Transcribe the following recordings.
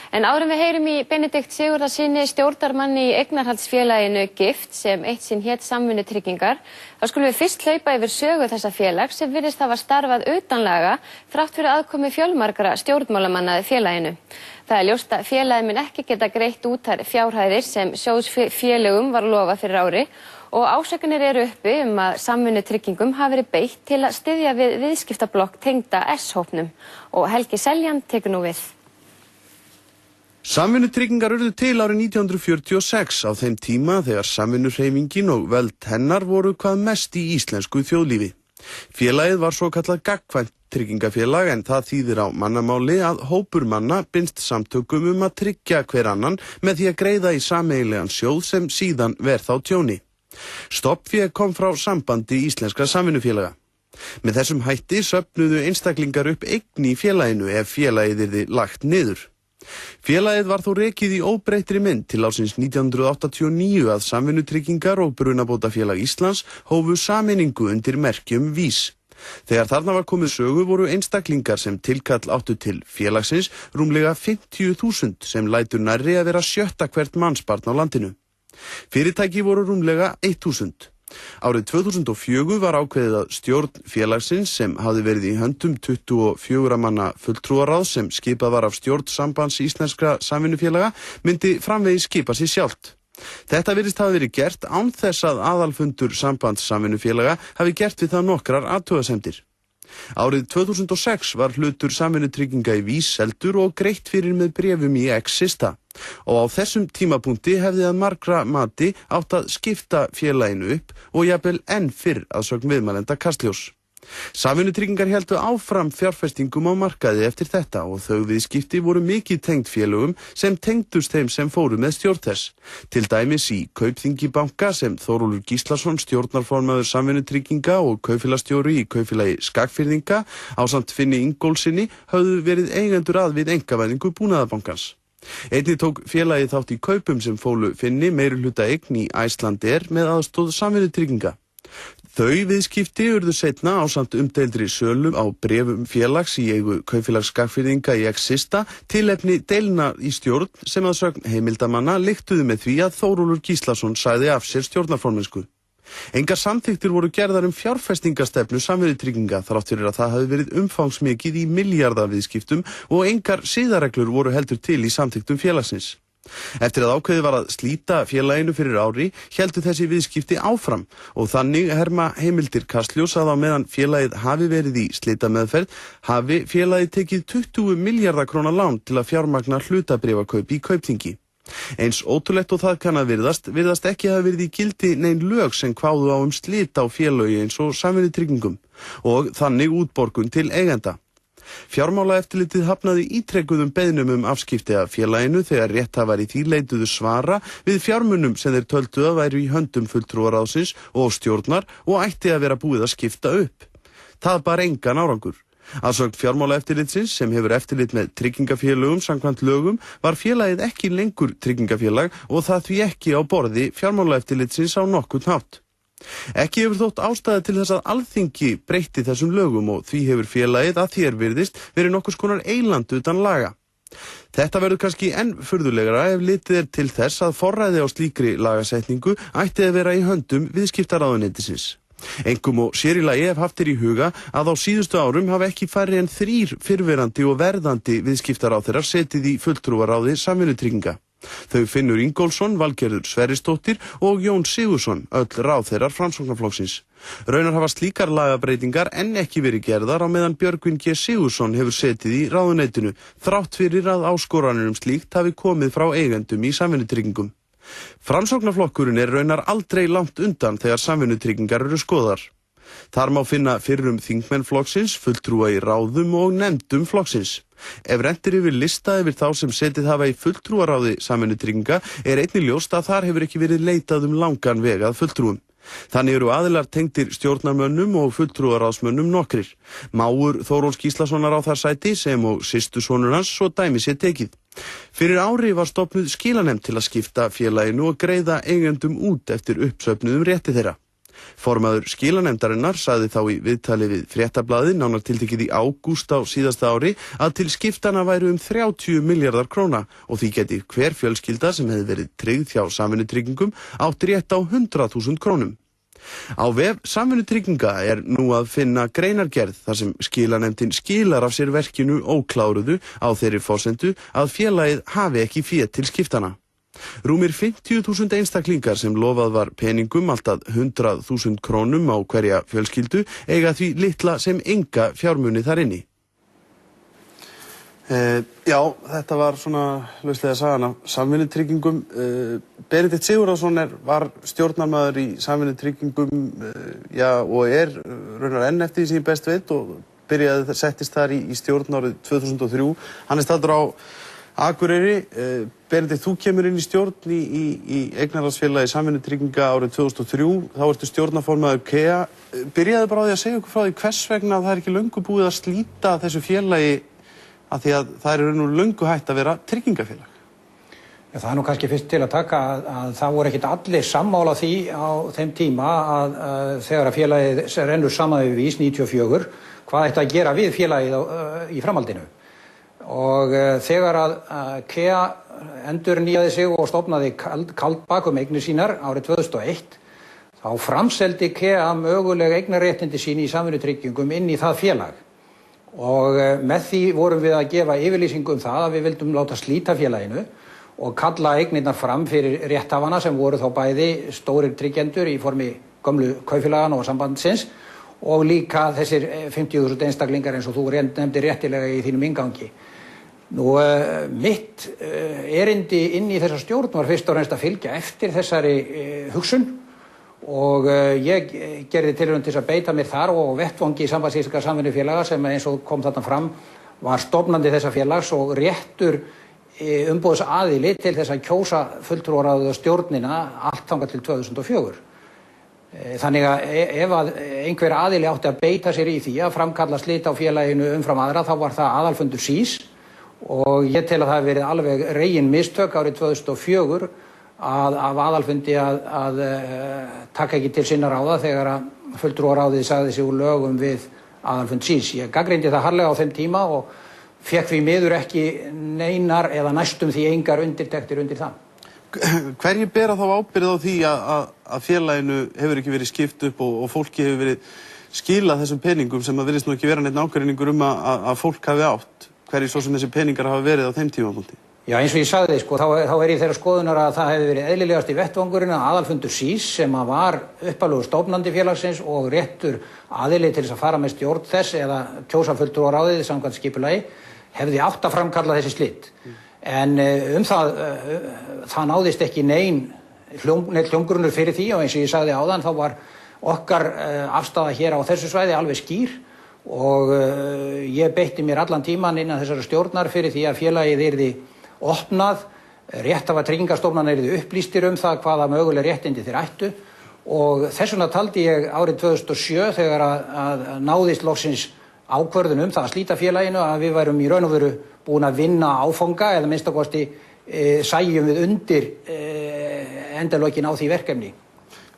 En áður við heyrum í Benedikt Sigurðarsyni, stjórnarmanni í eignarhaldsfélaginu Gift, sem eitt sinn hét Samvinnutryggingar, þá skulum við fyrst hlaupa yfir sögu þessa félags sem virðist hafa starfað utanlaga þrátt fyrir aðkomu fjölmargra stjórnmálamanna að félaginu. Það ljóst að félagið mun ekki geta greitt út þær fjárhæðir sem sjóðsfélögum var lofað fyrir ári og ásakanir eru uppi að Samvinnutryggingum hafi verið beitt til að styðja við viðskiptablokk tengda S-hópnum og Helgi Seljan tekur nú við. Samvinnutryggingar urðu til árið 1946 á þeim tíma þegar samvinnuhreyfingin og völd hennar voru hvað mest í íslensku þjóðlífi. Félagið var svo kallað gagnkvæmt tryggingafélag en það þýðir á mannamáli að hópur manna binst samtökum að tryggja hver annan með því að greiða í sameiginlegan sjóð sem síðan ver þá tjóni. Stofnfé kom frá Sambandi íslenskra samvinnufélaga. Með þessum hætti söfnuðu einstaklingar upp eign í félaginu ef félagið yrði lagt niður. Félagið var þó rekið í óbreyttri mynd til ársins 1989 að Samvinnutryggingar og Brunabótafélag Íslands hófu sameiningu undir merkjum VÍS. Þegar þarna var komið sögu voru einstaklingar sem tilkall áttu til félagsins rúmlega 50.000 sem lætur nærri að vera 7. hvert mannsbarn á landinu. Fyrirtæki voru rúmlega 1.000. Árið 2004 var ákveðið að stjórn félagsins sem hafði verið í höndum 24 manna fulltrúaráðs sem skipað var af stjórn Sambands íslenskra samvinnufélaga myndi framvegis skipa sig sjálft. Þetta virðist hafa verið gert án þess að aðalfundur Sambands samvinnufélaga hafi gert við það nokkrar athugasemdir. Árið 2006 var hlutur Samvinnutrygginga í VÍS seldur og greitt fyrir með bréfum í Exista og á þessum tímapunkti hefði að margra mati átt að skipta félaginu upp og jafnvel enn fyrr að sögn viðmælenda Kastljós. Samvinnutryggingar héldu áfram fjárfestingum á markaði eftir þetta og þau viðskipti voru mikið tengd félögum sem tengdust þeim sem fóru með stjórn þess. Til dæmis í Kaupþingi banka sem Þórólfur Gíslason, stjórnarformaður Samvinnutrygginga og kaupfélagsstjóri í kaupfélagi Skagfirðinga ásamt Finni Ingólfssyni höfðu verið eigendur að við einkavæðingu Búnaðarbankans. Einnig tók félagið þátt í kaupum sem fólu Finni meirihluta eign í Icelandair með aðstoð Samvinnutrygginga. Þau viðskipti urðu seinna ásamt umdeildri sölu á bréfum félags í eigu kaupfélags Skagfirðinga í Exista tilefni deilna í stjórn sem að sögn heimildamanna lyktuðu með því að Þórólfur Gíslason sagði af sér stjórnarformennsku. Engar samþykktir voru gerðar fjárfestingastefnu Samvinnutrygginga þrátt fyrir að það hafi verið umfangsmikið í milljarðaviðskiptum og engar siðareglur voru heldur til í samþykktum félagsins. Eftir að ákveðið var að slíta félaginu fyrir ári héldu þessi viðskipti áfram og þannig herma heimildir Kastljós að á meðan félagið hafi verið í slitameðferð hafi félagið tekið 20 milljarða króna lán til að fjármagna hlutabréfakaup í Kaupþingi. Eins ótrúlegt og það kann að virðast ekki hafa verið í gildi nein lög sem kváðu á slit á félögi eins og Samvinnutryggingum og þannig útborgun til eigenda. Fjármálaeftirlitið hafnaði ítrekkuðum beiðnum afskipti af félaginu þegar rétthafar í því leituðu svara við fjármunum sem þeir töldu að væru í höndum fulltrúaráðsins og stjórnar og ætti að vera búið að skipta upp. Það bar engan árangur. Að sögn fjármálaeftirlitsins sem hefur eftirlit með tryggingafélögum samkvæmt lögum var félagið ekki lengur tryggingafélag og það því ekki á borði fjármálaeftirlitsins á nokkurn hátt. Ekki hefur þótt ástæða til þess að Alþingi breytti þessum lögum og því hefur félagið að því virðist verið nokkurs konar eyland utan laga. Þetta verður kannski enn furðulegra ef litið til þess að forræði á slíkri lagasetningu ætti að vera í höndum viðskiptaráðuneytisins. Einkum og sér í lagi ef haft í huga að á síðustu árum hafa ekki færri en 3 fyrrverandi og verðandi viðskiptaráðherrar setið í fulltrúaráði Samvinnutrygginga. Þau Finnur Ingólfsson, Valgerður Sverrisdóttir og Jón Sigurðsson, öll ráðherrar Framsóknarflokksins. Raunar hafa slíkar lagabreitingar enn ekki verið gerðar á meðan Björgvin G. Sigurðsson hefur setið í ráðuneytinu, þrátt fyrir að áskoranir slíkt hafi komið frá eigendum í Samvinnutryggingum. Framsóknarflokkurinn raunar aldrei langt undan þegar Samvinnutryggingar eru skoðar. Þar má finna fyrrum þingmenn flokksins, fulltrúa í ráðum og nefndum flokksins. Ef rennt yfir lista yfir þá sem setið hafa í fulltrúaráði Samvinnutrygginga einnig ljóst að þar hefur ekki verið leitað langan veg að fulltrúum. Þannig eru aðilar tengdir stjórnarmönnum og fulltrúaráðsmönnum nokkrir. Mágur Þórólfs Gíslasonar á þar sæti sem og systusonur hans svo dæmi sé tekið. Fyrir ári var stofnuð skilanefnd til að skipta félaginu og greiða eigendum út eftir uppsöfnuðum rétti þeirra. Formaður skilanefndarinnar sagði þá í viðtali við Fréttablaðið, nánar tiltekið í ágúst á síðasta ári, að til skiptana væru 30 milljarðar króna og því geti hver fjölskylda sem hefði verið tryggð hjá Samvinnutryggingum átt rétt á 100.000 krónum. Á vef Samvinnutrygginga nú að finna greinargerð þar sem skilanefndin skilar af sér verkinu ókláruðu á þeirri forsendu að félagið hafi ekki fé til skiptana. Rúmir 50.000 einstaklingar sem lofað var peningum allt að 100.000 krónum á hverja fjölskyldu eiga því litla sem enga fjármuni þar inni. Já, þetta var svona lauslega sagan af Samvinnutryggingum. Benedikt Sigurðarson var stjórnarmaður í Samvinnutryggingum og raunar enn eftir því sem ég best veit og settist þar í stjórn árið 2003. Hann staddur á Akureyri. Benedikt, þú kemur inn í stjórn í eignarhaldsfélagi Samvinnutrygginga árið 2003. Þá ertu stjórnarformaður KEA. Byrjaðu bara á því að segja okkur frá því hvers vegna það ekki löngu búið að slíta þessu félagi af því að það nú löngu hætt að vera tryggingafélag. Já, það nú kannski fyrst til að taka að það voru ekkert allir sammála því á þeim tíma að þegar að félagið rennur saman við VÍS 94, hvað ætti að gera við félagið í framhaldinu. Og þegar að KEA endurnýjaði sig og stofnaði Kaldbak eignir sínar árið 2001, þá framseldi KEA mögulega eignarréttindi sín í Samvinnutryggingum inn í það félag. Og með því vorum við að gefa yfirlýsingu það að við vildum láta slíta félaginu og kalla eignirnar fram fyrir rétthafana sem voru þá bæði stórir tryggjendur í formi gömlu kaupfélagana og sambandsins og líka þessir 50.000 einstaklingar eins og þú nefndir réttilega í þínum inngangi. Nú, mitt erindi inn í þessa stjórn var fyrst og fremst að fylgja eftir þessari hugsun og ég gerði tilraun til að beita mér þar og vettvangi í Sambands íslenskra samvinnufélaga sem eins og kom þarna fram var stofnandi þessa félags og réttur umboðsaðili til þess að kjósa fulltrúaráðið og stjórnina allt þangað til 2004. Þannig að ef að einhver aðili átti að beita sér í því að framkalla slit á félaginu umfram aðra þá var það aðalfundur SÍS og ég tel að það hafi verið alveg regin mistök árið 2004 af aðalfundi að taka ekki til sinna ráða þegar að fulltrúaráðið sagði sig úr lögum við aðalfund SÍS. Ég gagnrýndi það harðlega á þeim tíma og fékk því miður ekki neinar eða næstum því engar undirtektir undir það. Hverju bera þá ábyrgð á því að félaginu hefur ekki verið skipt upp og fólki hefur verið skilað þessum peningum sem að virðist nú ekki vera neitt ágreiningur að fólk hafi átt? Hverju svo sem þessi peningar hafa verið á þeim tímapunkti? Já, eins og ég sagði, þá ég þeirra skoðunar að það hefði verið eðlilegast í vettvangurinn að aðalfundur SÍS sem að var upphaflegur stofnandi félagsins og réttur aðili til þess að fara með stjórn þess eða kjósa fulltrúaráðið samkvæmt skipulagi hefði átt að framkalla þessi slit. En það náðist ekki neinn hljómgrunnur fyrir því og eins og ég sagði áðan þá var okkar afstaða hér á þessu svæði alveg skýr og ég beitti mér allan tíman innan þessara stjórnar fyrir því að félagið yrði opnað, rétthafa tryggingastofnanir yrðu upplýstir það hvaða möguleg réttindi þeir ættu og þess vegna taldi ég árið 2007 þegar að náðist loksins ákvörðun það að slíta félaginu að við værum í raun og veru búin að vinna áfanga eða minnst að kosti sæjum við undir endalokin á því verkefni.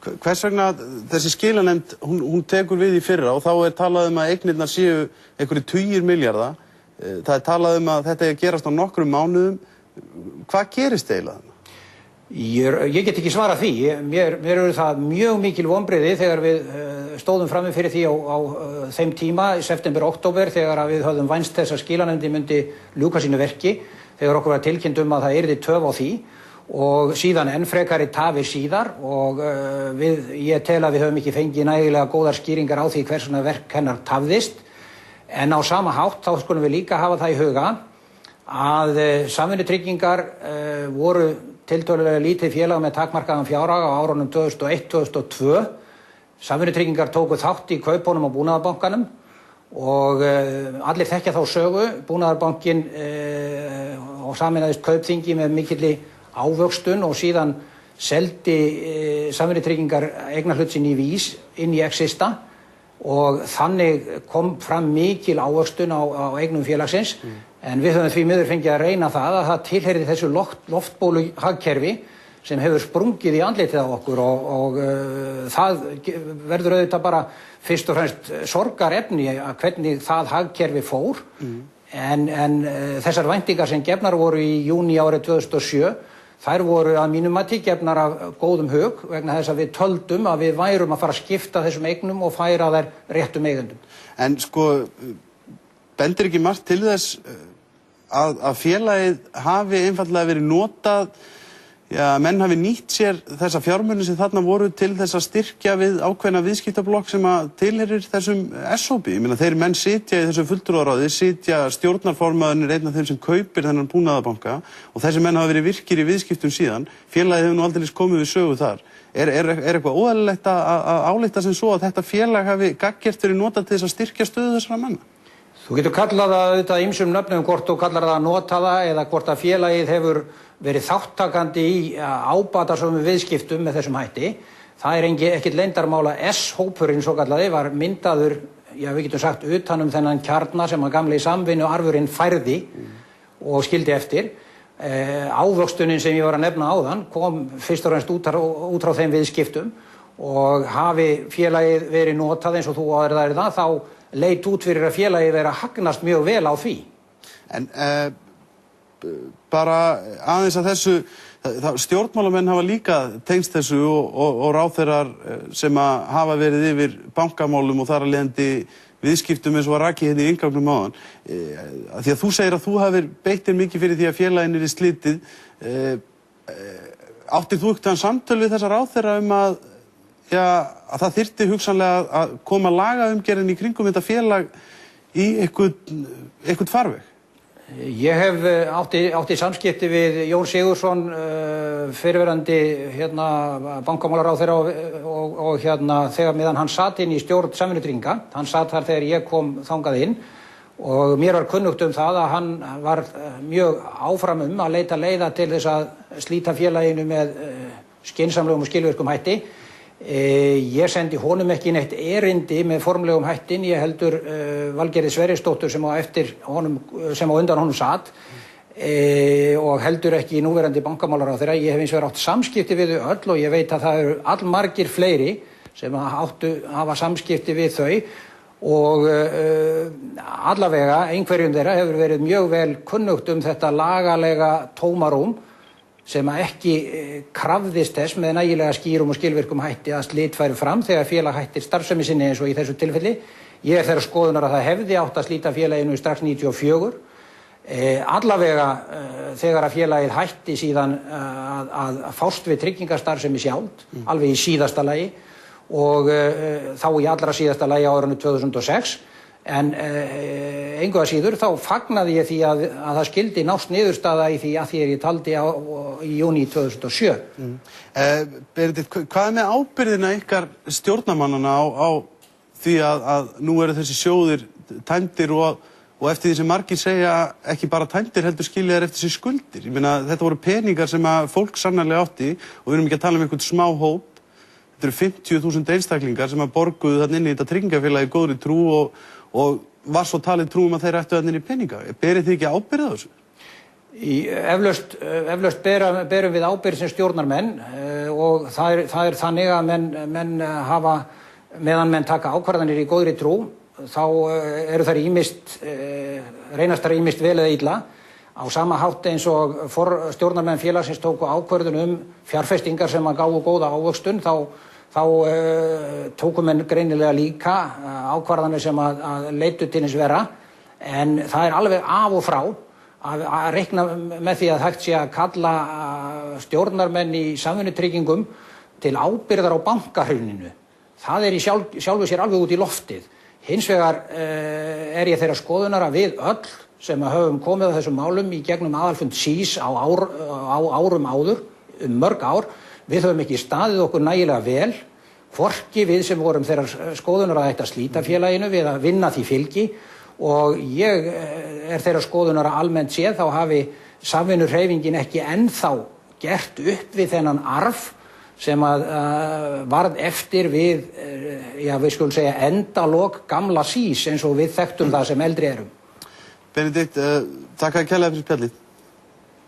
Hvers vegna þessi skilanefnd, hún tekur við í fyrra og þá talað að eignirnar séu einhverjir tugir milljarða. Það talað að þetta gerast á nokkrum mánuðum. Hvað gerist eiginlega? Ég get ekki svarað því. Mér eru það mjög mikil vonbrigði þegar við stóðum frammi fyrir því á þeim tíma, í september-október, þegar við höfðum vænst þess að skilanefndin myndi ljúka sínu verki, þegar okkur var tilkynnt að það yrði töf á því og síðan enn frekari tafir síðar og ég tel að við höfum ekki fengið nægilega góðar skýringar á því hvers vegna verk hennar tafðist. En á sama hátt þá skulum við líka hafa það í huga að Samvinnutryggingar voru tiltölulega lítið félag með takmarkaðan fjárhag á árunum 2001-2002. Samvinnutryggingar tóku þátt í kaupunum á Búnaðarbankanum og allir þekkja þá sögu. Búnaðarbankinn og sameinaðist Kaupþingi með mikilli ávöxtun og síðan seldi Samvinnutryggingar eignarhlut sinn í VÍS inn í Exista og þannig kom fram mikil ávöxtun á eignum félagsins en við höfum því miður fengið að reyna það að það tilheyrði þessu loftbólu hagkerfi sem hefur sprungið í andlitið á okkur og það verður auðvitað bara fyrst og fremst sorgarefni að hvernig það hagkerfi fór. En þessar væntingar sem gefnar voru í júní árið 2007, þær voru að mínum mati gefnar af góðum hug vegna þess að við töldum að við værum að fara að skipta þessum eignum og færa þær réttum eigendum. En sko, bendir ekki margt til þess að félagið hafi einfaldlega verið notað, menn hafi nýtt sér þessa fjármuni sem þarna voru til þess að styrkja við ákveðna viðskiptablokk sem að tilheyrir þessum SOB. Ég meina, þeir menn sitja í þessu fulltrúaráði, sitja stjórnarformaðurinn einn af þeim sem kaupir þennan búnaðarbanka og þessi menn hafa verið virkir í viðskiptum síðan. Félagið hefur nú aldrei komið við sögu þar. Er eitthvað óeðlilegt að álykta sem svo að þetta félag hafi gagngert verið notað til þess að styrkja stöðu þessara manna? Þú getur kallað það auðvitað ýmsum nöfnum, hvort þú kallar það að nota það eða hvort að félagið hefur verið þáttakandi í ábatasömu viðskiptum með þessum hætti. Það er ekkert leyndarmál að S-hópurinn svo kallaði var myndaður, við getum sagt, utan þennan kjarna sem að gamli samvinnuarfurinn færði og skildi eftir. Ávöxtunin sem ég var að nefna áðan kom fyrst og fremst út frá þeim viðskiptum og hafi félagið verið notað eins og þú áður það, þá leit út fyrir að félagið verið að hagnast mjög vel á því. En bara aðeins að þessu, stjórnmálamenn hafa líka tengst þessu og ráðherrar sem að hafa verið yfir bankamálum og þar að leiðandi viðskiptum eins og að raki hérna í inngangnum áðan. Því að þú segir að þú hafir beitt þér mikið fyrir því að félaginu er slitið. Áttir þú ekkert samtöl við þessa ráðherra að það þyrfti hugsanlega að koma lagaumgerðin í kringum þetta félag í eitthvað farveg? Ég hef átti samskipti við Jón Sigurðsson, fyrrverandi bankamálaráðherra og þegar meðan hann sat inn í stjórn Samvinnutrygginga. Hann sat þar þegar ég kom þangað inn og mér var kunnugt það að hann var mjög áfram að leita leiða til þess að slíta félaginu með skynsamlegum og skilvirkum hætti. Ég sendi honum ekki neitt erindi með formlegum hættin, ég heldur Valgerði Sverrisdóttur sem á undan honum sat og heldur ekki núverandi bankamálaráðherra. Ég hef eins og átt samskipti við þau öll og ég veit að það eru allmargir fleiri sem hafa samskipti við þau og allavega einhverjum þeirra hefur verið mjög vel kunnugt þetta lagalega tómarúm sem að ekki krafðist þess með nægilega skýrum og skilvirkum hætti að slit færi fram þegar félag hættir starfsemi sinni eins og í þessu tilfelli. Ég er þeirra skoðunar að það hefði átt að slíta félaginu strax 1994. Allavega þegar að félagið hætti síðan að fást við tryggingastarfsemi sjálft, alveg í síðasta lagi og þá í allra síðasta lagi á árinu 2006. En engu að síður þá fagnaði ég því að það skyldi nást niðurstaða í því að því ég taldi í júní 2007. Benedikt, hvað með ábyrgðina ykkar stjórnarmannana á því að nú eru þessi sjóðir tæmdir og eftir því sem margir segja ekki bara tæmdir heldur skiljaðir eftir sér skuldir. Ég meina þetta voru peningar sem að fólk sannarlega átti og við erum ekki að tala um einhvern smá hóp. Þetta eru 50.000 einstaklingar sem að borguðu þarna inn í þetta tryggingafélagi í góðri trú og var svo talið trúum að þeir ættu þarna inn í peninga. Berið þið ekki ábyrgð á þessu? Eflaust berum við ábyrgð sem stjórnarmenn og það er þannig að menn hafa, meðan menn taka ákvarðanir í góðri trú, þá eru þær reynast þær ýmist vel eða illa. Á sama hátt eins og stjórnarmenn félagsins tóku ákvörðun fjárfestingar sem að gáfu góða ávöxtun, þá tóku menn greinilega líka ákvarðanir sem að leiddu til hins vera, en það er alveg af og frá að reikna með því að hægt sé að kalla stjórnarmenn í samvinnutryggingum til ábyrgðar á bankahruninu. Það er í sjálfu sér alveg út í loftið. Hins vegar er ég þeirra skoðunar að við öll sem höfum komið á þessum málum í gegnum aðalfund SÍS á árum áður, mörg ár, við höfum ekki staðið okkur nægilega vel, hvorki við sem vorum þeirra skoðunar að þetta slíta félaginu við að vinna því fylgi og ég er þeirra skoðunar að almennt séð þá hafi samvinnuhreyfingin ekki ennþá gert upp við þennan arf sem að varð eftir við, við skulum segja endalok gamla SÍS eins og við þekktum það sem eldri erum. Benedikt, takk að kærlega fyrir spjallið.